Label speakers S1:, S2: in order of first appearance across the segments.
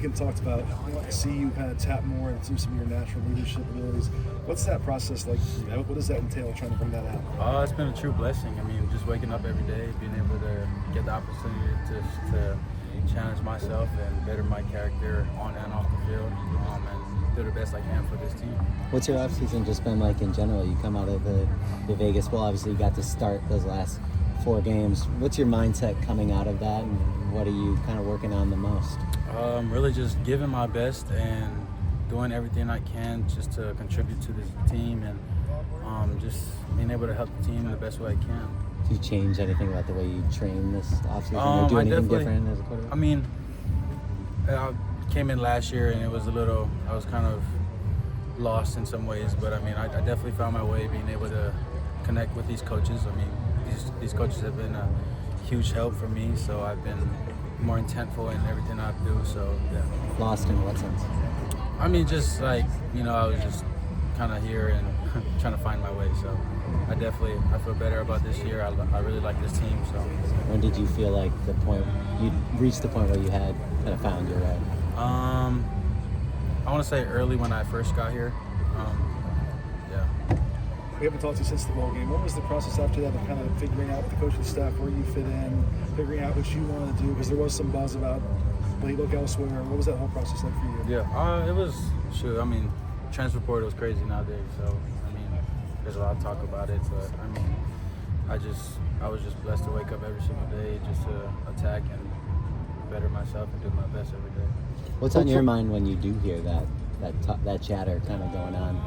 S1: Lincoln talked about wanting to see you kind of tap more into some of your natural leadership abilities. What's that process like for you? What does that entail, trying to bring that out?
S2: It's been a true blessing. I mean, just waking up every day, being able to get the opportunity to challenge myself and better my character on and off the field, and do the best I can for this team.
S3: What's your offseason just been like in general? You come out of the Vegas Bowl, obviously you got to start those last 4 games. What's your mindset coming out of that, and what are you kind of working on the most?
S2: Really just giving my best and doing everything I can just to contribute to this team, and just being able to help the team in the best way I can.
S3: Do you change anything about the way you train this offseason, or do anything different as a quarterback?
S2: I mean, I came in last year and I was kind of lost in some ways, but I mean, I definitely found my way being able to connect with these coaches. I mean, these coaches have been a huge help for me, so I've been more intentful in everything I do, so yeah.
S3: Lost in what sense?
S2: I mean, just like, I was just kind of here and trying to find my way, so I feel better about this year. I really like this team, so.
S3: When did you feel like you reached the point where you had kind of found your way?
S2: I want to say early when I first got here. Yeah.
S1: We haven't talked to you since the bowl game. What was the process after that of kind of figuring out with the coaching staff where you fit in, figuring out what you wanted to do? Because there was some buzz about, will he look elsewhere? What was that whole process like for you?
S2: Yeah, it was, I mean, transfer portal is crazy nowadays, so, I mean, there's a lot of talk about it, but, I mean, I was just blessed to wake up every single day just to attack and better myself and do my best every day.
S3: What's on your mind when you do hear that chatter kind of going on?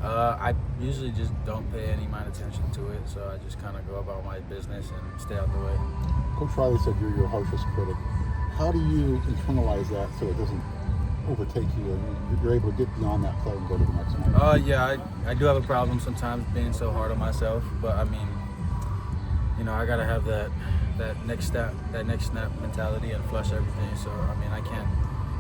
S2: I usually just don't pay any mind attention to it, so I just kind of go about my business and stay out the way.
S4: Coach Riley said you're your harshest critic. How do you internalize that so it doesn't overtake you and you're able to get beyond that play and go to the next one?
S2: Yeah, I do have a problem sometimes being so hard on myself, but I mean, I gotta have that next snap mentality and flush everything. So I mean, I can't,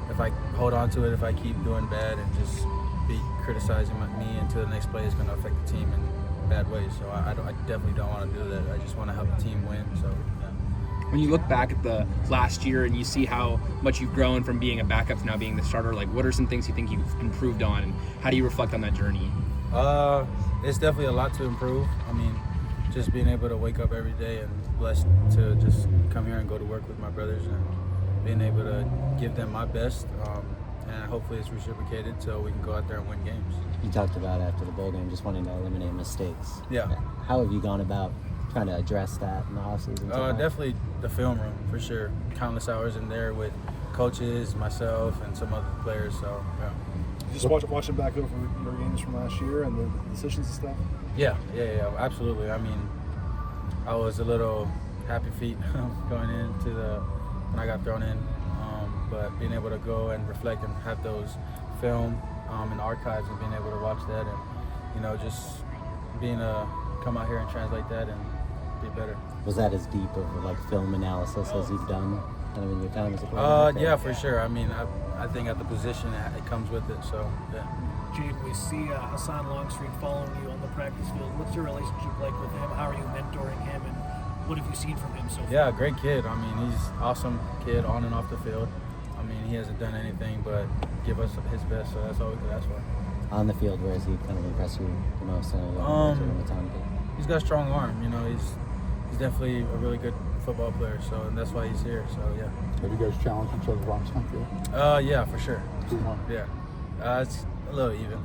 S2: if I hold on to it, if I keep doing bad and just be criticizing me into the next play, it's gonna affect the team in bad ways. So I definitely don't want to do that. I just want to help the team win. So. Yeah.
S5: When you look back at the last year and you see how much you've grown from being a backup to now being the starter, like what are some things you think you've improved on, and how do you reflect on that journey?
S2: It's definitely a lot to improve. I mean, just being able to wake up every day and blessed to just come here and go to work with my brothers and being able to give them my best, and hopefully it's reciprocated so we can go out there and win games.
S3: You talked about after the bowl game just wanting to eliminate mistakes.
S2: Yeah.
S3: How have you gone about trying to address that in the offseason?
S2: Definitely the film room, for sure. Countless hours in there with coaches, myself, and some other players, so yeah.
S1: Just watching back over your games from last year and the decisions and stuff?
S2: Yeah, absolutely. I mean, I was a little happy feet going into when I got thrown in, but being able to go and reflect and have those film and archives and being able to watch that and, just come out here and translate that and be better.
S3: Was that as deep of like film analysis as you've done kind of in your time as a quarterback?
S2: Yeah, for sure. I mean, I think at the position it comes with it, so yeah.
S6: Jayden, we see Hassan Longstreet following you on the practice field. What's your relationship like with him? How are you mentoring him, and what have you seen from him so far?
S2: Yeah, great kid. I mean, he's an awesome kid on and off the field. I mean, he hasn't done anything but give us his best, so that's all we could ask for.
S3: On the field, where has he kind of impressed you the most?
S2: He's got a strong arm. He's definitely a really good football player, and that's why he's here. So yeah.
S4: Have you guys challenged each other on the field?
S2: Yeah, for sure.
S4: 2-1.
S2: Yeah, it's a little even.